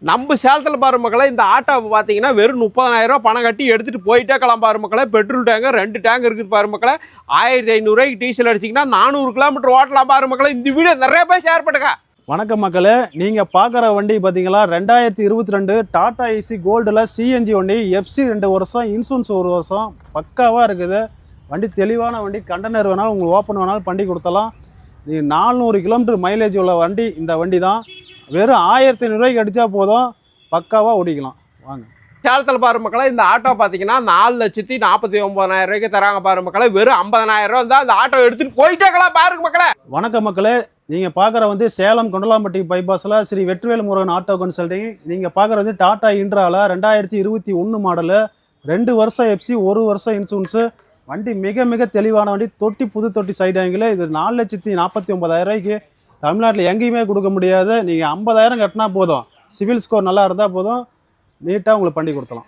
நம்ம சேலத்தில் பாரு மக்களே, இந்த ஆட்டோ பார்த்தீங்கன்னா வெறும் 30,000 ரூபா பணம் கட்டி எடுத்துகிட்டு போயிட்டே கிளம்பாரு மக்களே. பெட்ரோல் டேங்கு 2 டேங்க் இருக்குது பாரு மக்களே. 1500 ரூபாய்க்கு டீசல் அடிச்சிங்கன்னா 400 கிலோமீட்டர் ஓட்டலாம் பாரு மக்களே. இந்த வீடியோ நிறைய பேர் ஷேர் பண்ணுங்க. வணக்கம் மக்களே, நீங்கள் பார்க்குற வண்டி பார்த்தீங்களா 2022 டாடா ஏசி கோல்டில் சிஎன்ஜி வண்டி. எஃப்சி 2 வருஷம், இன்சூரன்ஸ் 1 வருஷம், பக்காவாக இருக்குது வண்டி. தெளிவான வண்டி. கண்டெய்னர் வேணாலும் உங்களுக்கு ஓப்பன் வேணாலும் பண்ணி கொடுத்தலாம். நீங்கள் 400 கிலோமீட்டர் மைலேஜ் உள்ள வண்டி இந்த வண்டி தான். வெறும் 1500 ரூபாய்க்கு அடித்தா போதும், பக்காவாக ஓடிக்கலாம். வாங்க சேலத்தில் பாரு மக்களே, இந்த ஆட்டோ பார்த்தீங்கன்னா 4,49,000 ரூபாய்க்கு தராங்க பாரு மக்களே. வெறும் 50,000 ரூபா தான் இந்த ஆட்டோ எடுத்துகிட்டு போயிட்டேக்கலாம் பாருங்க மக்களே. வணக்கம் மக்களே, நீங்கள் பார்க்குற வந்து சேலம் கொண்டலாம்பட்டி பைபாஸில் ஸ்ரீ வெற்றிவேல் முருகன் ஆட்டோ கன்சல்டிங். நீங்கள் பார்க்குற வந்து டாடா இன்ட்ராவில் 2021 மாடலு, 2 வருஷம் எஃப்சி, 1 வருஷம் இன்சூரன்ஸு. வண்டி மிக மிக தெளிவான வண்டி. தொட்டி புது தொட்டி சைடு ஆங்கில். இது 4,49,000 ரூபாய்க்கு தமிழ்நாட்டில் எங்கேயுமே கொடுக்க முடியாது. நீங்கள் 50,000 கட்டினா போதும், சிவில் ஸ்கோர் நல்லா இருந்தால் போதும், நீட்டாக உங்களுக்கு பண்ணி கொடுத்தலாம்.